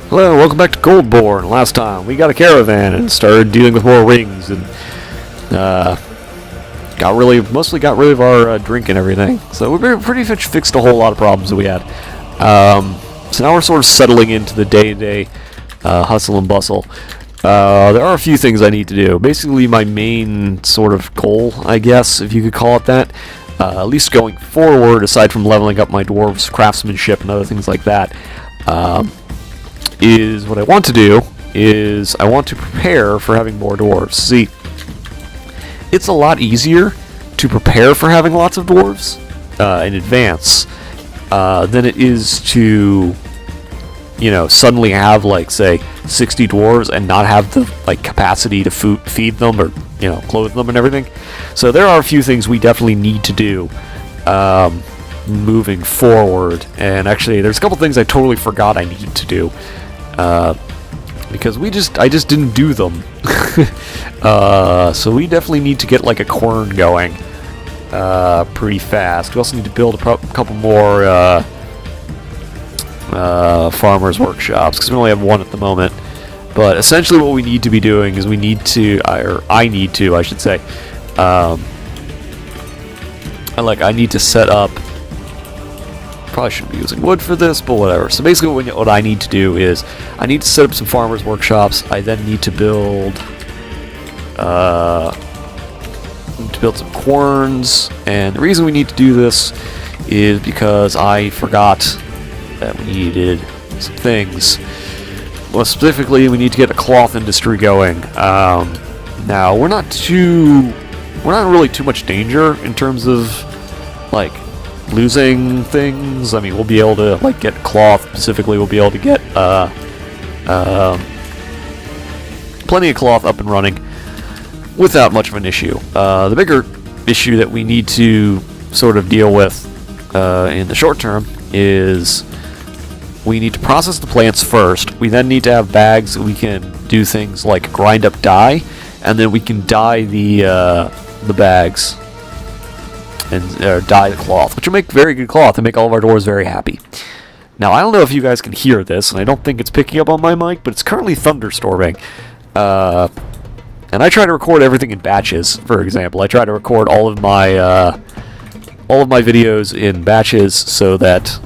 Hello, welcome back to Goldborn. Last time we got a caravan and started dealing with more rings and mostly got rid of our drink and everything. So we pretty much fixed a whole lot of problems that we had. So now we're sort of settling into the day-to-day hustle and bustle. There are a few things I need to do. Basically, my main sort of goal, I guess, if you could call it that, at least going forward, aside from leveling up my dwarves' craftsmanship and other things like that, is what I want to do is I want to prepare for having more dwarves. See, it's a lot easier to prepare for having lots of dwarves in advance than it is to, suddenly have, like, say, 60 dwarves and not have the capacity to feed them or clothe them and everything. So there are a few things we definitely need to do moving forward. And actually, there's a couple things I totally forgot I need to do. Because I just didn't do them. So we definitely need to get like a quern going pretty fast. We also need to build a couple more farmers' workshops, because we only have one at the moment. But essentially what we need to be doing is I need to, I need to set up. Probably shouldn't be using wood for this, but whatever. So basically what I need to do is I need to set up some farmers' workshops. I then need to build some querns, and the reason we need to do this is because I forgot that we needed some things. Well, specifically, we need to get a cloth industry going. Now we're not really too much danger in terms of losing things. I mean, we'll be able to get cloth. Specifically, we'll be able to get plenty of cloth up and running without much of an issue. The bigger issue that we need to sort of deal with in the short term is we need to process the plants first. We then need to have bags that we can do things like grind up dye, and then we can dye the bags and dye the cloth, which will make very good cloth and make all of our dwarves very happy. Now, I don't know if you guys can hear this, and I don't think it's picking up on my mic, but it's currently thunderstorming. And I try to record everything in batches. For example, I try to record all of my videos in batches so that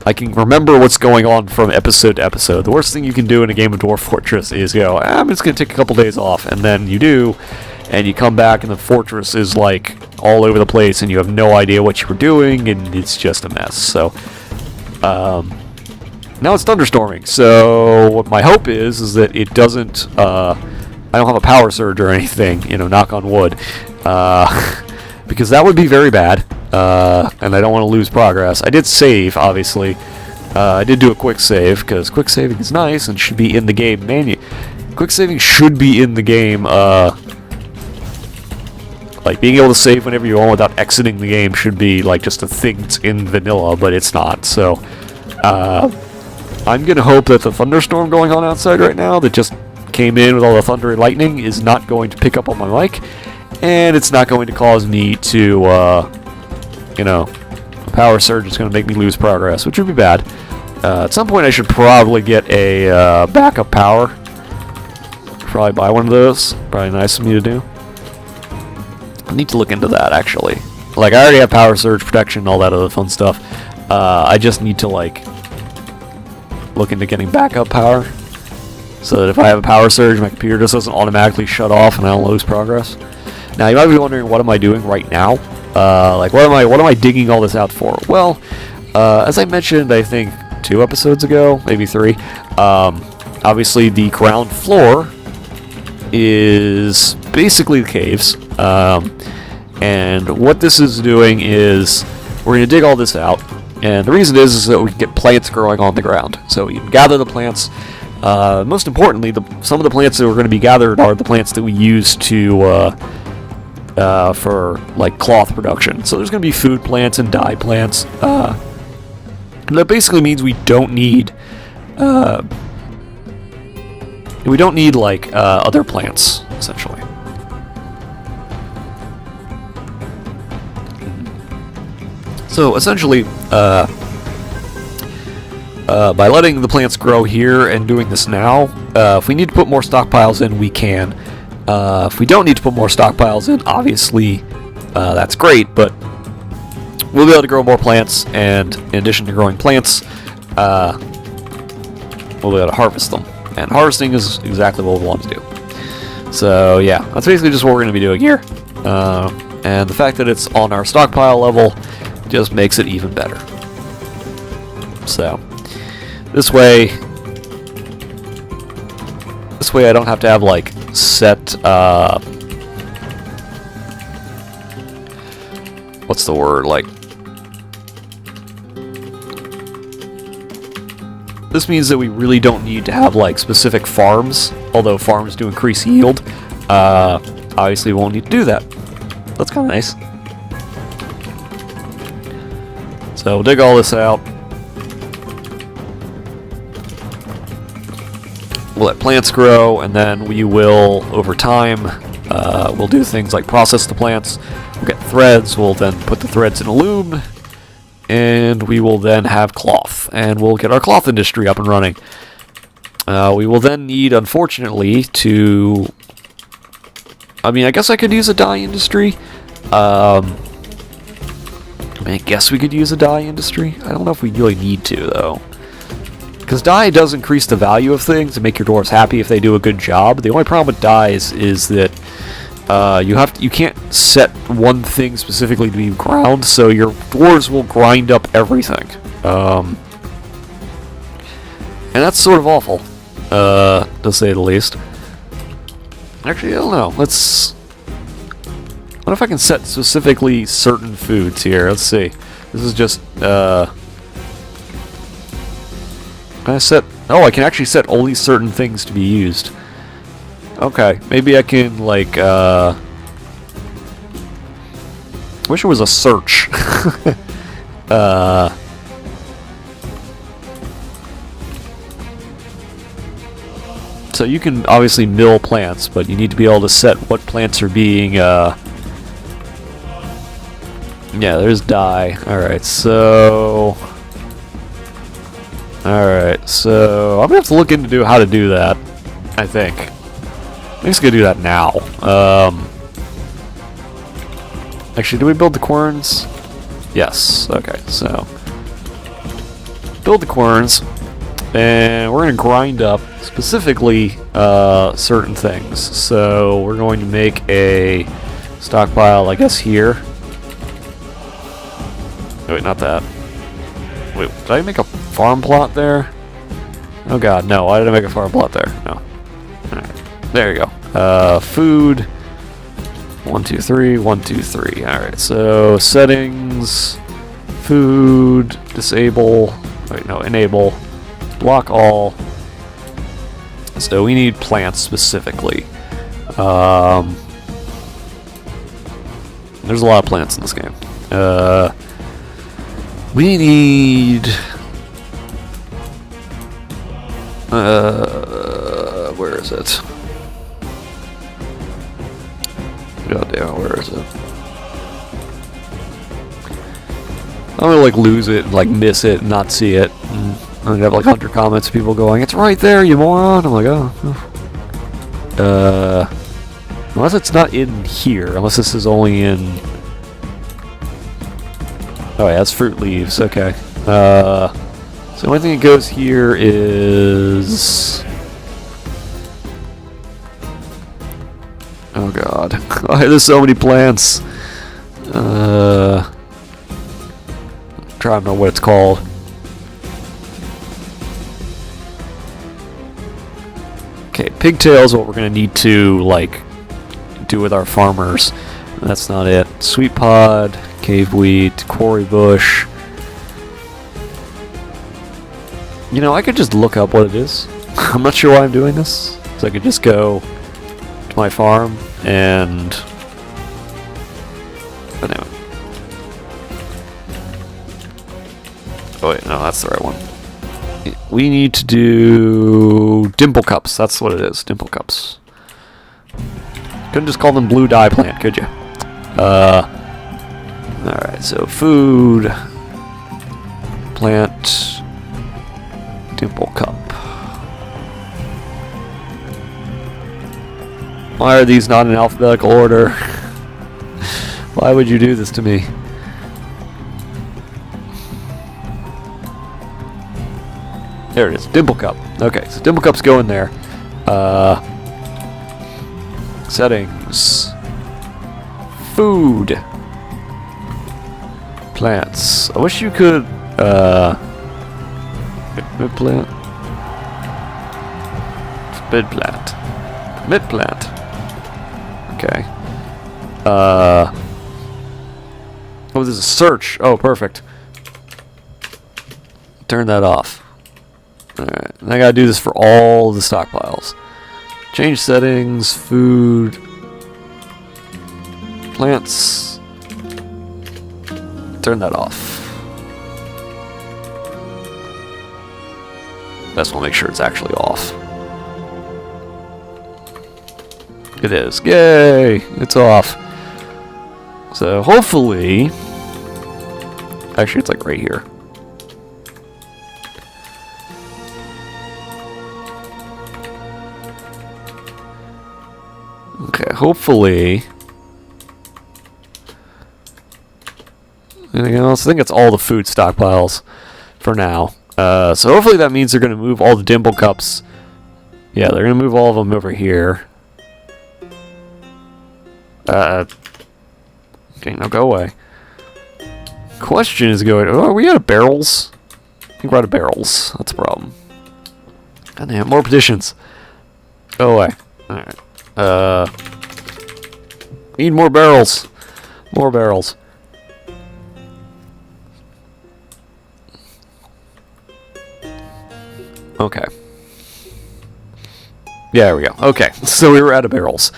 I can remember what's going on from episode to episode. The worst thing you can do in a game of Dwarf Fortress is go, I'm just going to take a couple days off, and then you do, and you come back and the fortress is all over the place and you have no idea what you were doing, and it's just a mess. So now it's thunderstorming, so what my hope is that it doesn't I don't have a power surge or anything, knock on wood, because that would be very bad, and I don't want to lose progress. I did save, obviously. I did do a quick save, because quick saving is nice and should be in the game quick saving should be in the game. Being able to save whenever you want without exiting the game should be just a thing that's in vanilla, but it's not. So I'm gonna hope that the thunderstorm going on outside right now that just came in with all the thunder and lightning is not going to pick up on my mic, and it's not going to cause me to a power surge is going to make me lose progress, which would be bad. At some point I should probably get a backup power. Probably buy one of those. Probably nice of me to do. I need to look into that, actually. I already have power surge protection and all that other fun stuff. I just need to, look into getting backup power, so that if I have a power surge, my computer just doesn't automatically shut off and I don't lose progress. Now, you might be wondering, what am I doing right now? What am I digging all this out for? Well, as I mentioned, I think 2 episodes ago, maybe 3, obviously the ground floor is basically the caves. And what this is doing is we're going to dig all this out, and the reason is that we can get plants growing on the ground. So we can gather the plants. Most importantly, some of the plants that are going to be gathered are the plants that we use to for cloth production. So there's going to be food plants and dye plants. And that basically means we don't need other plants, essentially. So essentially, by letting the plants grow here and doing this now, if we need to put more stockpiles in, we can. If we don't need to put more stockpiles in, obviously, that's great, but we'll be able to grow more plants, and in addition to growing plants, we'll be able to harvest them. And harvesting is exactly what we want to do. So yeah, that's basically just what we're going to be doing here. And the fact that it's on our stockpile level just makes it even better. So this way I don't have to have like set what's the word, like, this means that we really don't need to have like specific farms, although farms do increase yield. Obviously we won't need to do that. That's kind of nice. So we'll dig all this out. We'll let plants grow, and then we will, over time, we'll do things like process the plants. We'll get threads, we'll then put the threads in a loom, and we will then have cloth, and we'll get our cloth industry up and running. We will then need, unfortunately, to... I mean, I guess I could use a dye industry. I guess we could use a dye industry. I don't know if we really need to, though. Because dye does increase the value of things and make your dwarves happy if they do a good job. The only problem with dyes is that you can't set one thing specifically to be ground, so your dwarves will grind up everything. And that's sort of awful, to say the least. Actually, I don't know. What if I can set specifically certain foods here? Let's see. This is just, can I set... Oh, I can actually set only certain things to be used. Okay, maybe I can, like, wish it was a search. So you can obviously mill plants, but you need to be able to set what plants are being, yeah, there's dye. Alright, so I'm gonna have to look into how to do that, I think. I'm just gonna do that now. Actually, do we build the querns? Yes, okay, so build the querns, and we're gonna grind up specifically certain things. So we're going to make a stockpile, I guess, here. Oh, wait, not that. Wait, did I make a farm plot there? Oh god, no, why did I make a farm plot there? No. Alright, there you go. Food. 1, 2, 3, 1, 2, 3. Alright, so settings, food, disable, wait, no, enable, block all. So we need plants specifically. There's a lot of plants in this game. We need... where is it? God damn, where is it? I'm gonna like lose it, and, like miss it, and not see it. And I'm gonna have like 100 comments of people going, "It's right there, you moron!" I'm like, oh. Unless it's not in here, unless this is only in... Oh yeah, that's fruit leaves, okay. So the only thing that goes here is... Oh god. Oh, there's so many plants. I'm trying to remember what it's called. Okay, pigtails what we're gonna need to, like, do with our farmers. That's not it. Sweet pod, cave wheat, quarry bush. You know, I could just look up what it is. I'm not sure why I'm doing this. So I could just go to my farm and... But anyway. Oh wait, no, that's the right one. We need to do dimple cups. That's what it is, dimple cups. Couldn't just call them blue dye plant, could you? Alright, so food, plant, Dimple Cup. Why are these not in alphabetical order? Why would you do this to me? There it is, Dimple Cup. Okay, so Dimple Cup's going there. Settings. Food. Plants. I wish you could, mid plant. Mid plant. Mid plant. Okay. Oh, there's a search. Oh, perfect. Turn that off. Alright, I gotta do this for all the stockpiles. Change settings, food, plants. Turn that off. Best we'll make sure it's actually off. It is. Yay! It's off. So hopefully... Actually, it's like right here. Okay, hopefully... Anything else? I think it's all the food stockpiles for now. So hopefully that means they're going to move all the Dimple Cups. Yeah, they're going to move all of them over here. Okay, now go away. Question is going... Oh, are we out of barrels? I think we're out of barrels. That's a problem. God damn, more petitions. Go away. Alright. Need more barrels. More barrels. Okay. Yeah, there we go. Okay, so we were out of barrels.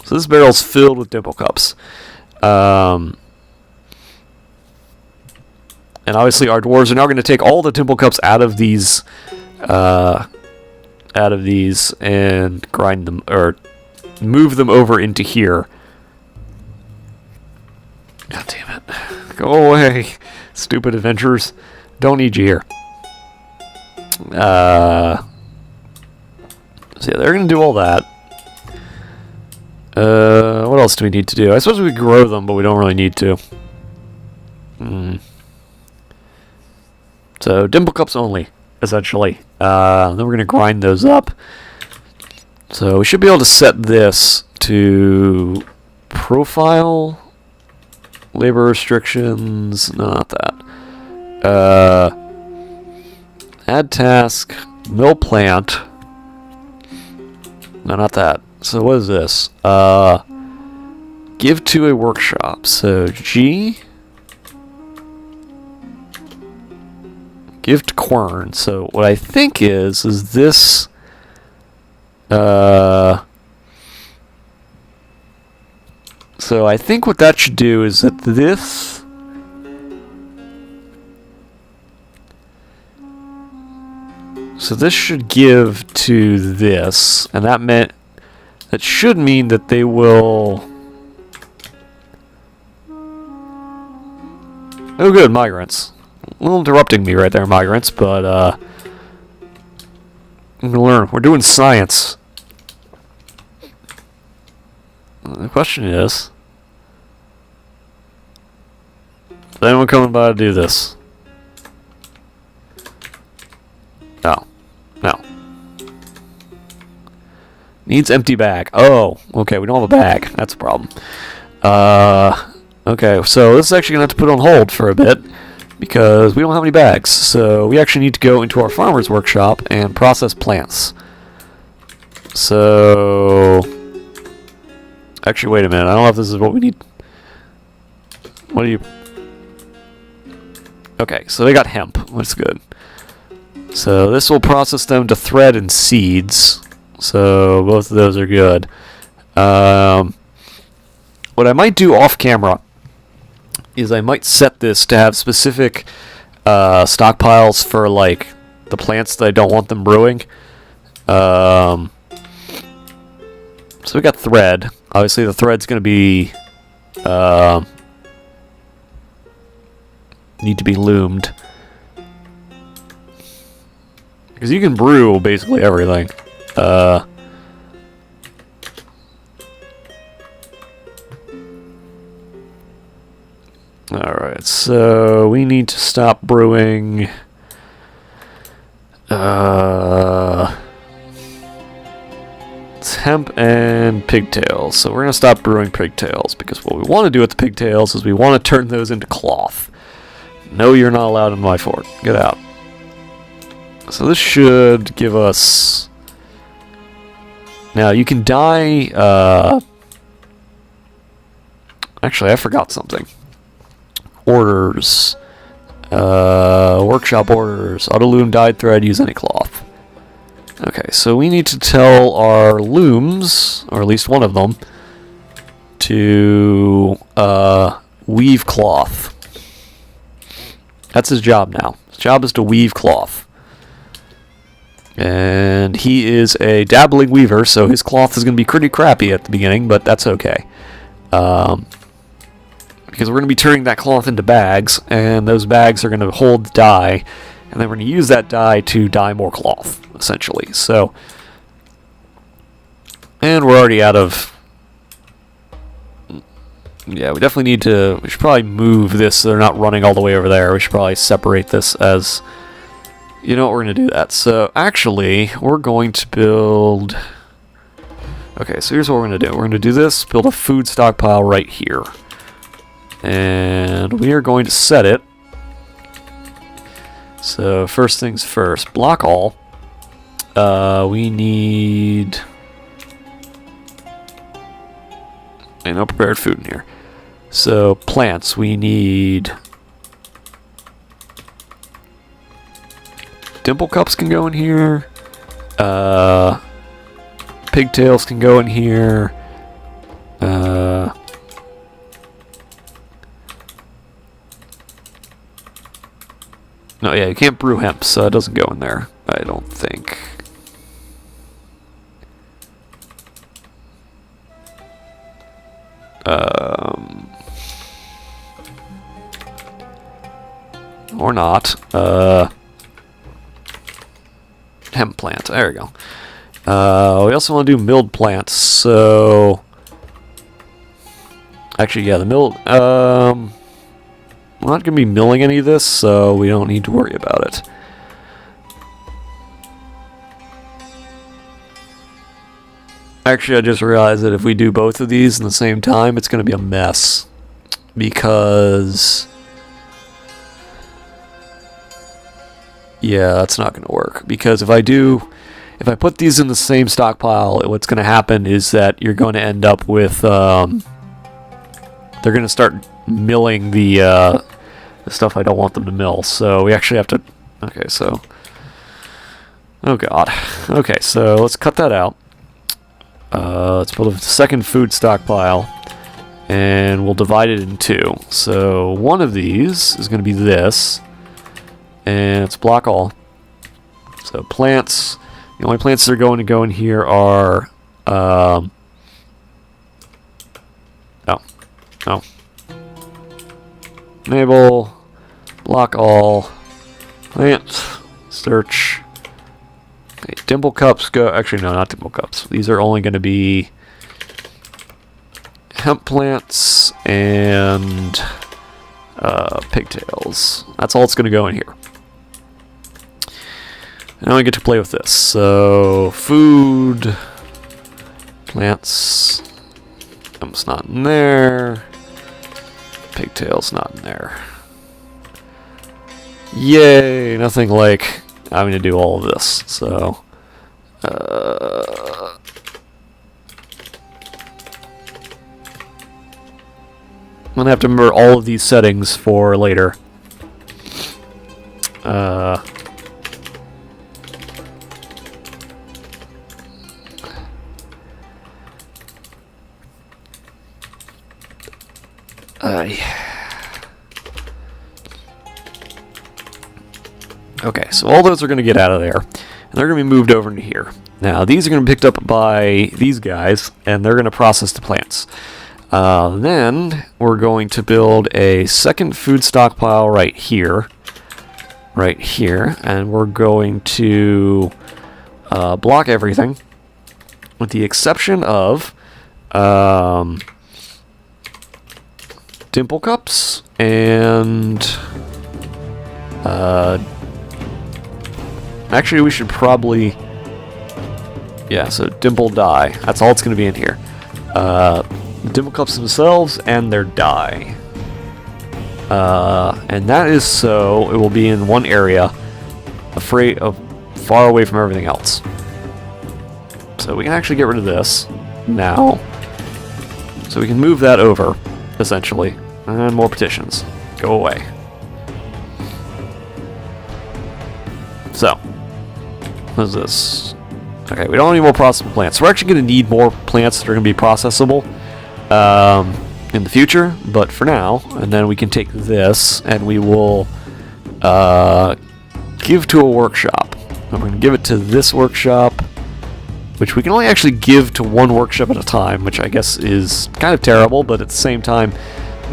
So this barrel's filled with Dimple Cups. And obviously our dwarves are now going to take all the Dimple Cups out of these and grind them, or move them over into here. God damn it. Go away, stupid adventurers. Don't need you here. So yeah, they're going to do all that. What else do we need to do? I suppose we could grow them, but we don't really need to. So, Dimple Cups only, essentially. Then we're going to grind those up. So, we should be able to set this to profile, labor restrictions, no, not that. Add task, mill plant, no, not that. So what is this? Give to a workshop. So G. Give to Quern. So what I think is this. So I think what that should do is that this. So this should give to this, and that should mean that they will... Oh good, migrants. A little interrupting me right there, migrants, but I'm gonna learn. We're doing science. The question is... Is anyone coming by to do this? No. No. Needs empty bag. Oh, okay, we don't have a bag. That's a problem. Okay, so this is actually going to have to put on hold for a bit because we don't have any bags. So we actually need to go into our farmer's workshop and process plants. So... Actually, wait a minute. I don't know if this is what we need. What do you... Okay, so they got hemp. That's good. So this will process them to thread and seeds. So both of those are good. What I might do off camera is I might set this to have specific stockpiles for like the plants that I don't want them brewing. So we got thread. Obviously the thread's going to be need to be loomed. Because you can brew basically everything. Alright, so we need to stop brewing. It's hemp and pigtails. So we're going to stop brewing pigtails, because what we want to do with the pigtails is we want to turn those into cloth. No, you're not allowed in my fort. Get out. So this should give us... Now, you can dye... Actually, I forgot something. Orders. Workshop orders. Auto-loom, dyed thread, use any cloth. Okay, so we need to tell our looms, or at least one of them, to weave cloth. That's his job now. His job is to weave cloth. And he is a dabbling weaver, so his cloth is going to be pretty crappy at the beginning, but that's okay. Because we're going to be turning that cloth into bags, and those bags are going to hold the dye, and then we're going to use that dye to dye more cloth, essentially. So, and we're already out of... Yeah, we definitely need to... We should probably move this so they're not running all the way over there. We should probably separate this as... You know what, we're going to do that. So, actually, we're going to build... Okay, so here's what we're going to do. We're going to do this, build a food stockpile right here. And we are going to set it. So, first things first. Block all. We need... And no prepared food in here. So, plants. We need... Dimple cups can go in here. Pigtails can go in here. No, yeah, you can't brew hemp, so it doesn't go in there, I don't think. Or not. Hemp plant. There we go. We also want to do milled plants, so... Actually, yeah, the milled... we're not going to be milling any of this, so we don't need to worry about it. Actually, I just realized that if we do both of these in the same time, it's going to be a mess. Because... Yeah, that's not going to work. Because if I put these in the same stockpile, what's going to happen is that you're going to end up with, they're going to start milling the stuff I don't want them to mill. So we actually have to, okay, so, oh god. Okay, so let's cut that out. Let's build a second food stockpile, and we'll divide it in two. So one of these is going to be this. And it's block all. So plants, the only plants that are going to go in here are, no. Enable, block all, plant, search. Okay, dimple cups go, actually no, not dimple cups. These are only going to be hemp plants and pigtails. That's all that's going to go in here. Now we get to play with this. So, food, plants, thumb's not in there, pigtail's not in there. Yay! Nothing like having to do all of this. So, I'm gonna have to remember all of these settings for later. Okay, so all those are going to get out of there, and they're going to be moved over into here. Now, these are going to be picked up by these guys, and they're going to process the plants. Then we're going to build a second food stockpile right here. Right here. And we're going to block everything. With the exception of dimple cups and actually we should probably so dimple dye. That's all it's going to be in here. Dimple cups themselves and their dye. And that is so it will be in one area, far away from everything else. So we can actually get rid of this now. So we can move that over, essentially. And more petitions. Go away. So, what is this? Okay, we don't need more processable plants. We're actually going to need more plants that are going to be processable in the future, but for now, and then we can take this and we will give to a workshop. And we're going to give it to this workshop, which we can only actually give to one workshop at a time, which I guess is kind of terrible, but at the same time,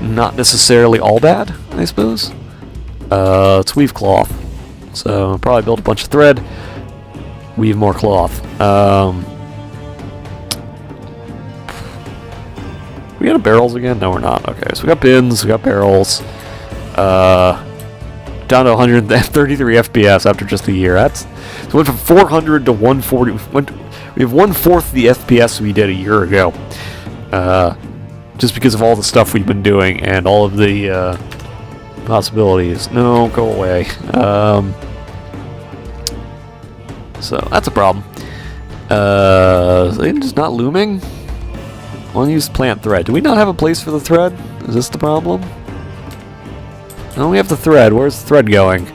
not necessarily all bad, I suppose. Let's weave cloth. So I'll probably build a bunch of thread, weave more cloth. We got barrels again? No, we're not. Okay, so we got bins, we got barrels. Down to 133 FPS after just a year. So we went from 400 to 140. We have 1/4 the FPS we did a year ago. Just because of all the stuff we've been doing and all of the possibilities. No, go away. So that's a problem. It's not looming. Unused plant thread. Do we not have a place for the thread? Is this the problem? No, we have the thread. Where's the thread going?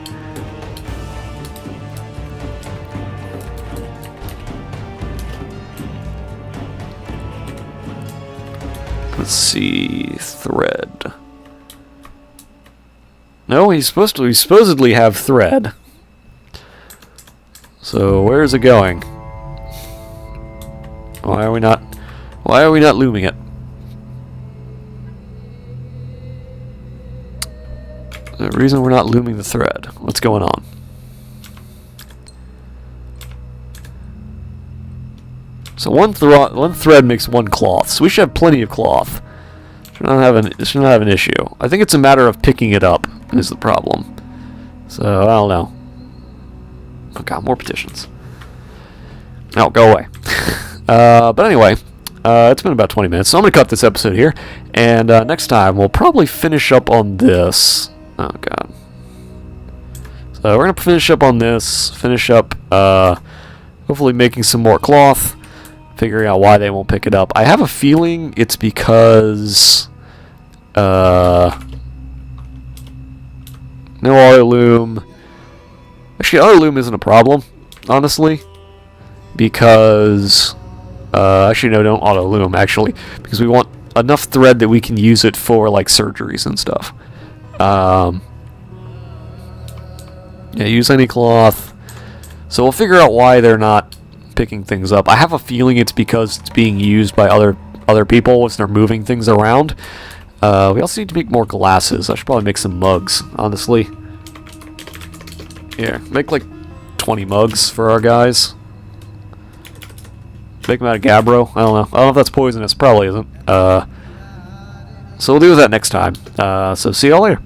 Let's see. Thread. No, we supposedly have thread. So where is it going? Why are we not looming it? The reason we're not looming the thread. What's going on? So one thread makes one cloth. So we should have plenty of cloth. Should not have an issue. I think it's a matter of picking it up is the problem. So I don't know. Oh god, more petitions. No, go away. But anyway, it's been about 20 minutes, so I'm going to cut this episode here. And next time, we'll probably finish up on this. Oh god. So we're going to finish up on this. Hopefully making some more cloth. Figuring out why they won't pick it up. I have a feeling it's because no auto loom. Actually, auto loom isn't a problem, honestly, because actually no, don't auto loom actually, because we want enough thread that we can use it for like surgeries and stuff. Yeah, use any cloth. So we'll figure out why they're not picking things up. I have a feeling it's because it's being used by other people as they're moving things around. We also need to make more glasses. I should probably make some mugs, honestly. Here, make like 20 mugs for our guys. Make them out of gabbro. I don't know. I don't know if that's poisonous. Probably isn't. So we'll do that next time. So see y'all later.